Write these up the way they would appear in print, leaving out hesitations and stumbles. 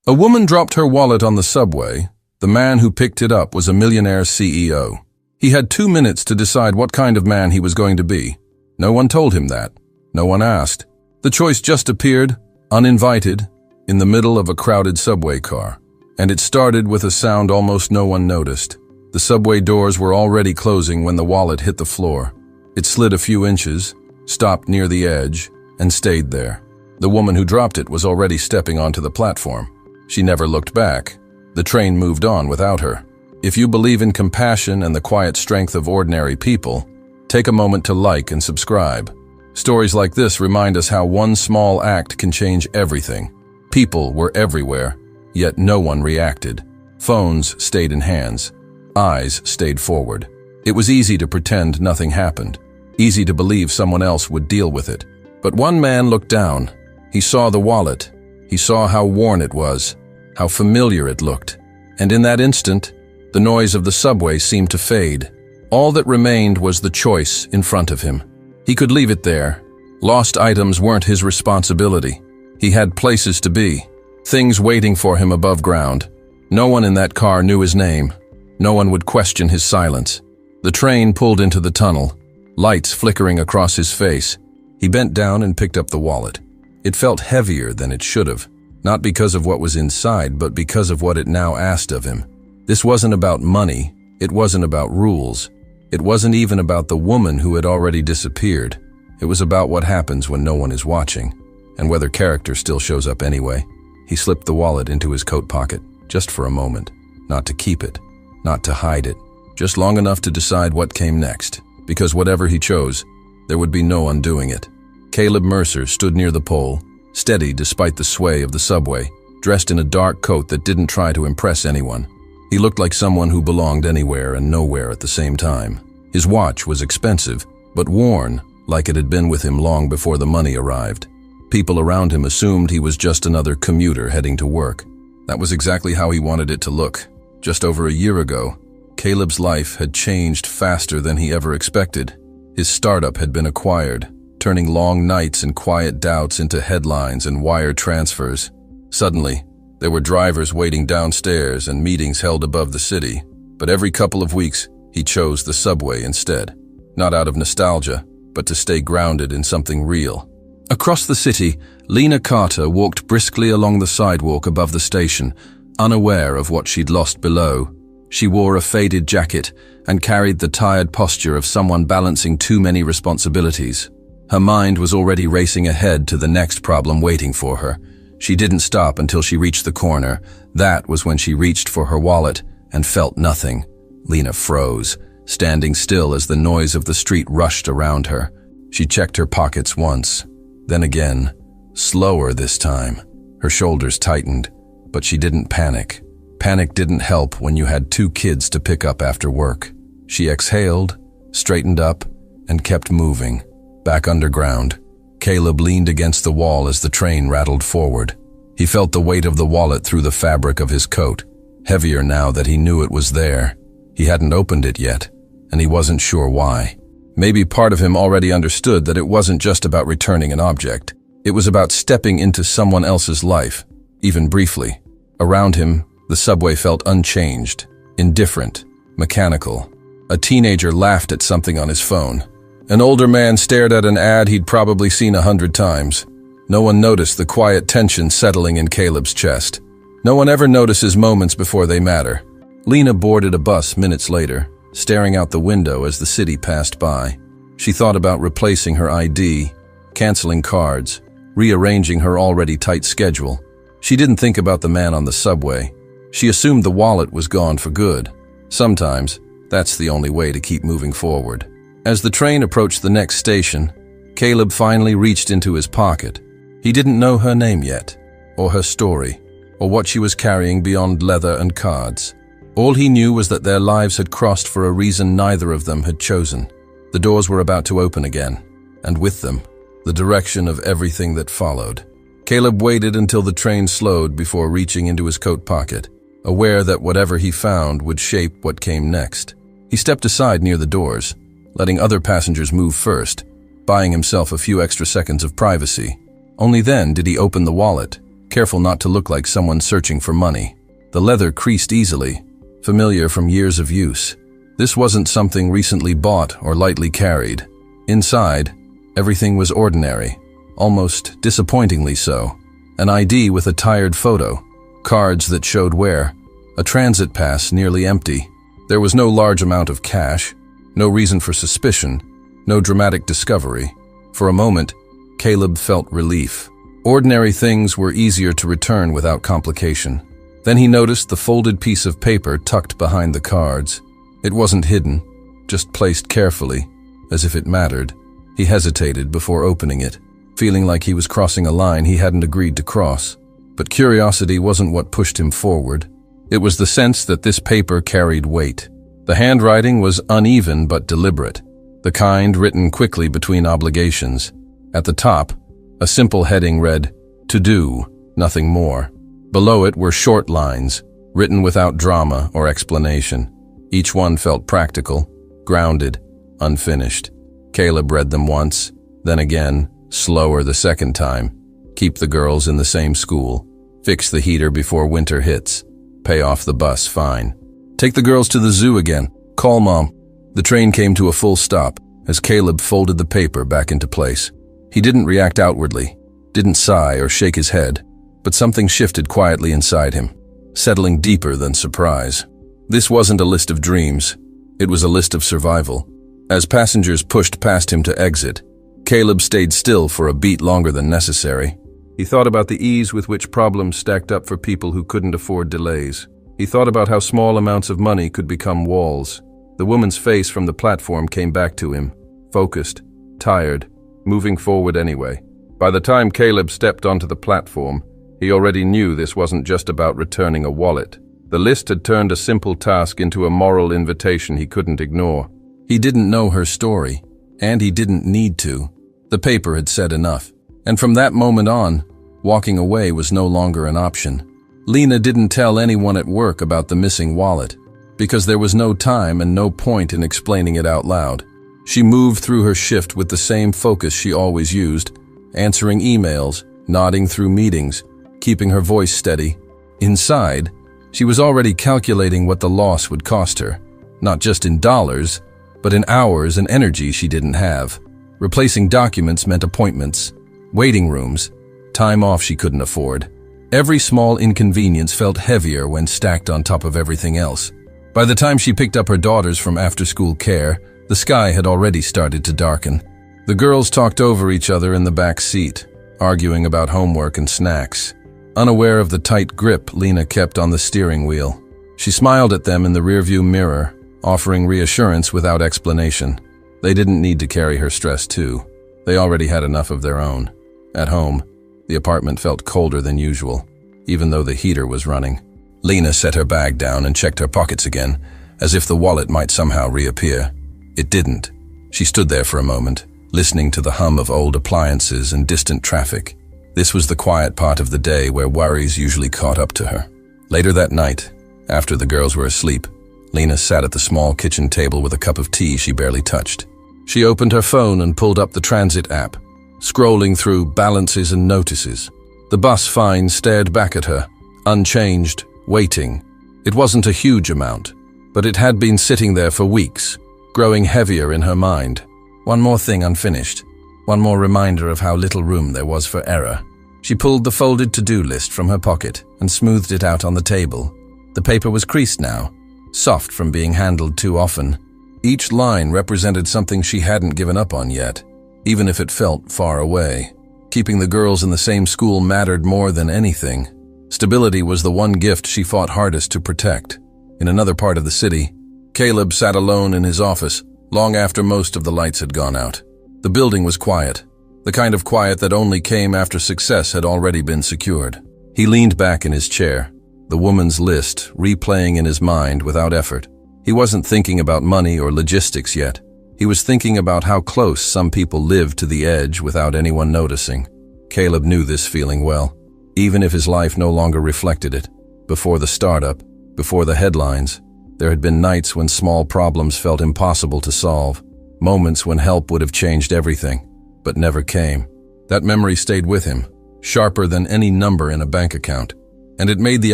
A woman dropped her wallet on the subway. The man who picked it up was a Millionaire CEO. He had 2 minutes to decide what kind of man he was going to be. No one told him that. No one asked. The choice just appeared, uninvited, in the middle of a crowded subway car. And it started with a sound almost no one noticed. The subway doors were already closing when the wallet hit the floor. It slid a few inches, stopped near the edge, and stayed there. The woman who dropped it was already stepping onto the platform. She never looked back. The train moved on without her. If you believe in compassion and the quiet strength of ordinary people, take a moment to like and subscribe. Stories like this remind us how one small act can change everything. People were everywhere, yet no one reacted. Phones stayed in hands. Eyes stayed forward. It was easy to pretend nothing happened. Easy to believe someone else would deal with it. But one man looked down. He saw the wallet. He saw how worn it was, how familiar it looked. And in that instant, the noise of the subway seemed to fade. All that remained was the choice in front of him. He could leave it there. Lost items weren't his responsibility. He had places to be, things waiting for him above ground. No one in that car knew his name. No one would question his silence. The train pulled into the tunnel, lights flickering across his face. He bent down and picked up the wallet. It felt heavier than it should have, not because of what was inside, but because of what it now asked of him. This wasn't about money. It wasn't about rules. It wasn't even about the woman who had already disappeared. It was about what happens when no one is watching, and whether character still shows up anyway. He slipped the wallet into his coat pocket, just for a moment. Not to keep it, not to hide it, just long enough to decide what came next, because whatever he chose, there would be no undoing it. Caleb Mercer stood near the pole, steady despite the sway of the subway, dressed in a dark coat that didn't try to impress anyone. He looked like someone who belonged anywhere and nowhere at the same time. His watch was expensive, but worn, like it had been with him long before the money arrived. People around him assumed he was just another commuter heading to work. That was exactly how he wanted it to look. Just over a year ago, Caleb's life had changed faster than he ever expected. His startup had been acquired, turning long nights and quiet doubts into headlines and wire transfers. Suddenly, there were drivers waiting downstairs and meetings held above the city, but every couple of weeks, he chose the subway instead. Not out of nostalgia, but to stay grounded in something real. Across the city, Lena Carter walked briskly along the sidewalk above the station, unaware of what she'd lost below. She wore a faded jacket and carried the tired posture of someone balancing too many responsibilities. Her mind was already racing ahead to the next problem waiting for her. She didn't stop until she reached the corner. That was when she reached for her wallet and felt nothing. Lena froze, standing still as the noise of the street rushed around her. She checked her pockets once, then again, slower this time. Her shoulders tightened, but she didn't panic. Panic didn't help when you had 2 kids to pick up after work. She exhaled, straightened up, and kept moving. Back underground, Caleb leaned against the wall as the train rattled forward. He felt the weight of the wallet through the fabric of his coat, heavier now that he knew it was there. He hadn't opened it yet, and he wasn't sure why. Maybe part of him already understood that it wasn't just about returning an object. It was about stepping into someone else's life, even briefly. Around him, the subway felt unchanged, indifferent, mechanical. A teenager laughed at something on his phone. An older man stared at an ad he'd probably seen 100 times. No one noticed the quiet tension settling in Caleb's chest. No one ever notices moments before they matter. Lena boarded a bus minutes later, staring out the window as the city passed by. She thought about replacing her ID, canceling cards, rearranging her already tight schedule. She didn't think about the man on the subway. She assumed the wallet was gone for good. Sometimes, that's the only way to keep moving forward. As the train approached the next station, Caleb finally reached into his pocket. He didn't know her name yet, or her story, or what she was carrying beyond leather and cards. All he knew was that their lives had crossed for a reason neither of them had chosen. The doors were about to open again, and with them, the direction of everything that followed. Caleb waited until the train slowed before reaching into his coat pocket, aware that whatever he found would shape what came next. He stepped aside near the doors, letting other passengers move first, buying himself a few extra seconds of privacy. Only then did he open the wallet, careful not to look like someone searching for money. The leather creased easily, familiar from years of use. This wasn't something recently bought or lightly carried. Inside, everything was ordinary, almost disappointingly so. An ID with a tired photo, cards that showed where, a transit pass nearly empty. There was no large amount of cash, no reason for suspicion, no dramatic discovery. For a moment, Caleb felt relief. Ordinary things were easier to return without complication. Then he noticed the folded piece of paper tucked behind the cards. It wasn't hidden, just placed carefully, as if it mattered. He hesitated before opening it, feeling like he was crossing a line he hadn't agreed to cross. But curiosity wasn't what pushed him forward. It was the sense that this paper carried weight. The handwriting was uneven but deliberate, the kind written quickly between obligations. At the top, a simple heading read, "To do, nothing more." Below it were short lines, written without drama or explanation. Each one felt practical, grounded, unfinished. Caleb read them once, then again, slower the second time. Keep the girls in the same school. Fix the heater before winter hits. Pay off the bus fine. Take the girls to the zoo again. Call Mom. The train came to a full stop as Caleb folded the paper back into place. He didn't react outwardly, didn't sigh or shake his head, but something shifted quietly inside him, settling deeper than surprise. This wasn't a list of dreams. It was a list of survival. As passengers pushed past him to exit, Caleb stayed still for a beat longer than necessary. He thought about the ease with which problems stacked up for people who couldn't afford delays. He thought about how small amounts of money could become walls. The woman's face from the platform came back to him, focused, tired, moving forward anyway. By the time Caleb stepped onto the platform, he already knew this wasn't just about returning a wallet. The list had turned a simple task into a moral invitation he couldn't ignore. He didn't know her story, and he didn't need to. The paper had said enough. And from that moment on, walking away was no longer an option. Lena didn't tell anyone at work about the missing wallet, because there was no time and no point in explaining it out loud. She moved through her shift with the same focus she always used, answering emails, nodding through meetings, keeping her voice steady. Inside, she was already calculating what the loss would cost her, not just in dollars, but in hours and energy she didn't have. Replacing documents meant appointments, waiting rooms, time off she couldn't afford. Every small inconvenience felt heavier when stacked on top of everything else. By the time she picked up her daughters from after-school care, the sky had already started to darken. The girls talked over each other in the back seat, arguing about homework and snacks, unaware of the tight grip Lena kept on the steering wheel. She smiled at them in the rearview mirror, offering reassurance without explanation. They didn't need to carry her stress too. They already had enough of their own. At home, the apartment felt colder than usual, even though the heater was running. Lena set her bag down and checked her pockets again, as if the wallet might somehow reappear. It didn't. She stood there for a moment, listening to the hum of old appliances and distant traffic. This was the quiet part of the day where worries usually caught up to her. Later that night, after the girls were asleep, Lena sat at the small kitchen table with a cup of tea she barely touched. She opened her phone and pulled up the transit app, scrolling through balances and notices. The bus fine stared back at her, unchanged, waiting. It wasn't a huge amount, but it had been sitting there for weeks, growing heavier in her mind. One more thing unfinished. One more reminder of how little room there was for error. She pulled the folded to-do list from her pocket and smoothed it out on the table. The paper was creased now, soft from being handled too often. Each line represented something she hadn't given up on yet, even if it felt far away. Keeping the girls in the same school mattered more than anything. Stability was the one gift she fought hardest to protect. In another part of the city, Caleb sat alone in his office, long after most of the lights had gone out. The building was quiet, the kind of quiet that only came after success had already been secured. He leaned back in his chair, the woman's list replaying in his mind without effort. He wasn't thinking about money or logistics yet. He was thinking about how close some people lived to the edge without anyone noticing. Caleb knew this feeling well, even if his life no longer reflected it. Before the startup, before the headlines, there had been nights when small problems felt impossible to solve, moments when help would have changed everything, but never came. That memory stayed with him, sharper than any number in a bank account, and it made the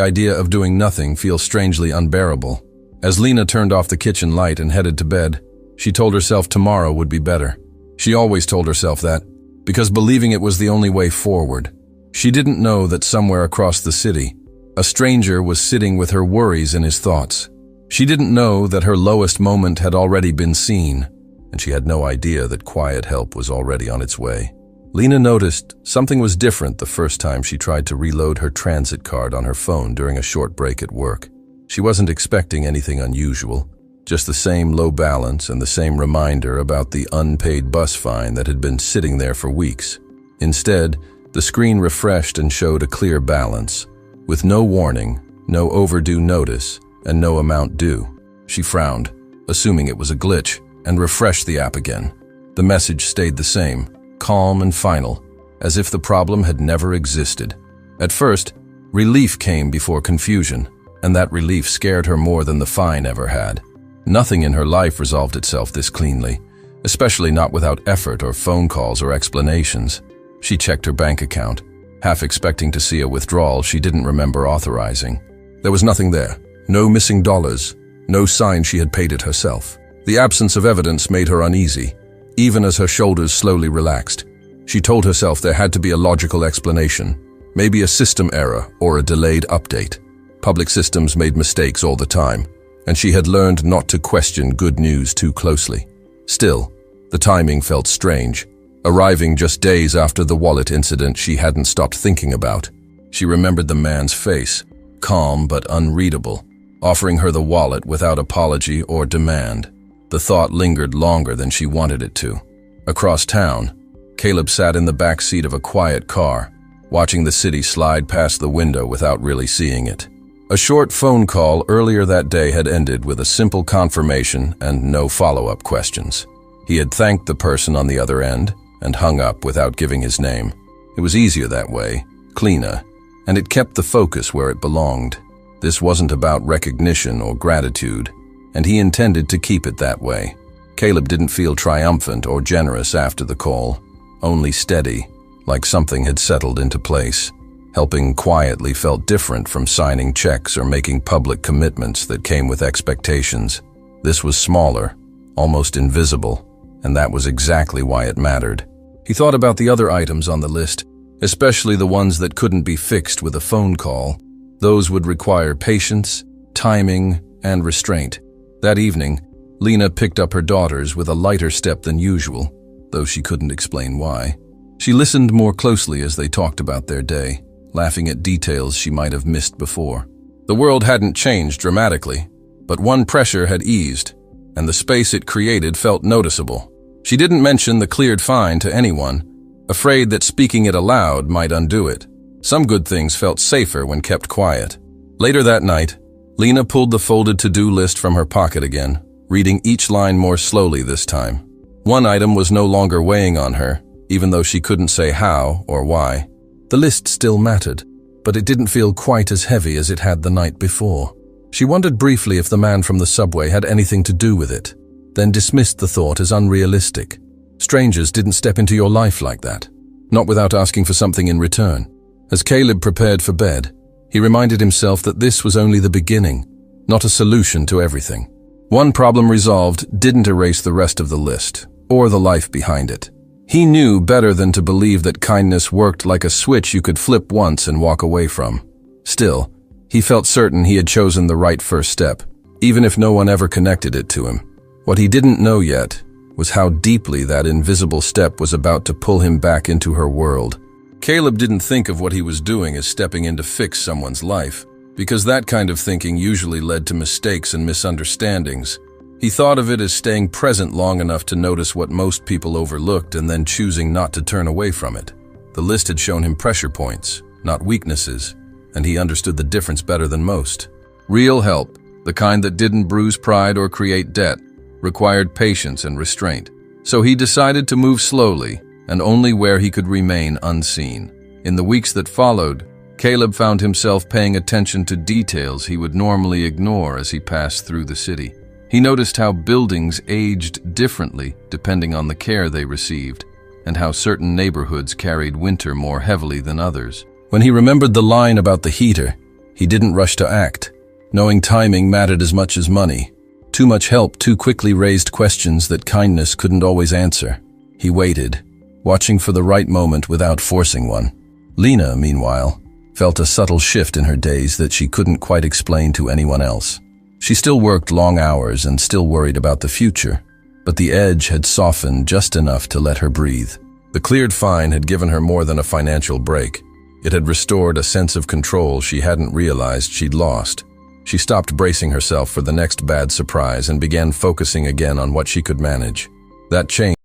idea of doing nothing feel strangely unbearable. As Lena turned off the kitchen light and headed to bed, she told herself tomorrow would be better. She always told herself that, because believing it was the only way forward. She didn't know that somewhere across the city, a stranger was sitting with her worries in his thoughts. She didn't know that her lowest moment had already been seen, and she had no idea that quiet help was already on its way. Lena noticed something was different the first time she tried to reload her transit card on her phone during a short break at work. She wasn't expecting anything unusual, just the same low balance and the same reminder about the unpaid bus fine that had been sitting there for weeks. Instead, the screen refreshed and showed a clear balance, with no warning, no overdue notice, and no amount due. She frowned, assuming it was a glitch, and refreshed the app again. The message stayed the same, calm and final, as if the problem had never existed. At first, relief came before confusion, and that relief scared her more than the fine ever had. Nothing in her life resolved itself this cleanly, especially not without effort or phone calls or explanations. She checked her bank account, half expecting to see a withdrawal she didn't remember authorizing. There was nothing there, no missing dollars, no sign she had paid it herself. The absence of evidence made her uneasy, even as her shoulders slowly relaxed. She told herself there had to be a logical explanation, maybe a system error or a delayed update. Public systems made mistakes all the time, and she had learned not to question good news too closely. Still, the timing felt strange, arriving just days after the wallet incident she hadn't stopped thinking about. She remembered the man's face, calm but unreadable, offering her the wallet without apology or demand. The thought lingered longer than she wanted it to. Across town, Caleb sat in the back seat of a quiet car, watching the city slide past the window without really seeing it. A short phone call earlier that day had ended with a simple confirmation and no follow-up questions. He had thanked the person on the other end and hung up without giving his name. It was easier that way, cleaner, and it kept the focus where it belonged. This wasn't about recognition or gratitude, and he intended to keep it that way. Caleb didn't feel triumphant or generous after the call, only steady, like something had settled into place. Helping quietly felt different from signing checks or making public commitments that came with expectations. This was smaller, almost invisible, and that was exactly why it mattered. He thought about the other items on the list, especially the ones that couldn't be fixed with a phone call. Those would require patience, timing, and restraint. That evening, Lena picked up her daughters with a lighter step than usual, though she couldn't explain why. She listened more closely as they talked about their day, laughing at details she might have missed before. The world hadn't changed dramatically, but one pressure had eased, and the space it created felt noticeable. She didn't mention the cleared fine to anyone, afraid that speaking it aloud might undo it. Some good things felt safer when kept quiet. Later that night, Lena pulled the folded to-do list from her pocket again, reading each line more slowly this time. One item was no longer weighing on her, even though she couldn't say how or why. The list still mattered, but it didn't feel quite as heavy as it had the night before. She wondered briefly if the man from the subway had anything to do with it, then dismissed the thought as unrealistic. Strangers didn't step into your life like that, not without asking for something in return. As Caleb prepared for bed, he reminded himself that this was only the beginning, not a solution to everything. One problem resolved didn't erase the rest of the list, or the life behind it. He knew better than to believe that kindness worked like a switch you could flip once and walk away from. Still, he felt certain he had chosen the right first step, even if no one ever connected it to him. What he didn't know yet was how deeply that invisible step was about to pull him back into her world. Caleb didn't think of what he was doing as stepping in to fix someone's life, because that kind of thinking usually led to mistakes and misunderstandings. He thought of it as staying present long enough to notice what most people overlooked and then choosing not to turn away from it. The list had shown him pressure points, not weaknesses, and he understood the difference better than most. Real help, the kind that didn't bruise pride or create debt, required patience and restraint. So he decided to move slowly, and only where he could remain unseen. In the weeks that followed, Caleb found himself paying attention to details he would normally ignore as he passed through the city. He noticed how buildings aged differently depending on the care they received. and how certain neighborhoods carried winter more heavily than others. When he remembered the line about the heater, he didn't rush to act, knowing timing mattered as much as money. Too much help too quickly raised questions that kindness couldn't always answer. He waited, watching for the right moment without forcing one. Lena, meanwhile, felt a subtle shift in her days that she couldn't quite explain to anyone else. She still worked long hours and still worried about the future, but the edge had softened just enough to let her breathe. The cleared fine had given her more than a financial break. It had restored a sense of control she hadn't realized she'd lost. She stopped bracing herself for the next bad surprise and began focusing again on what she could manage. That change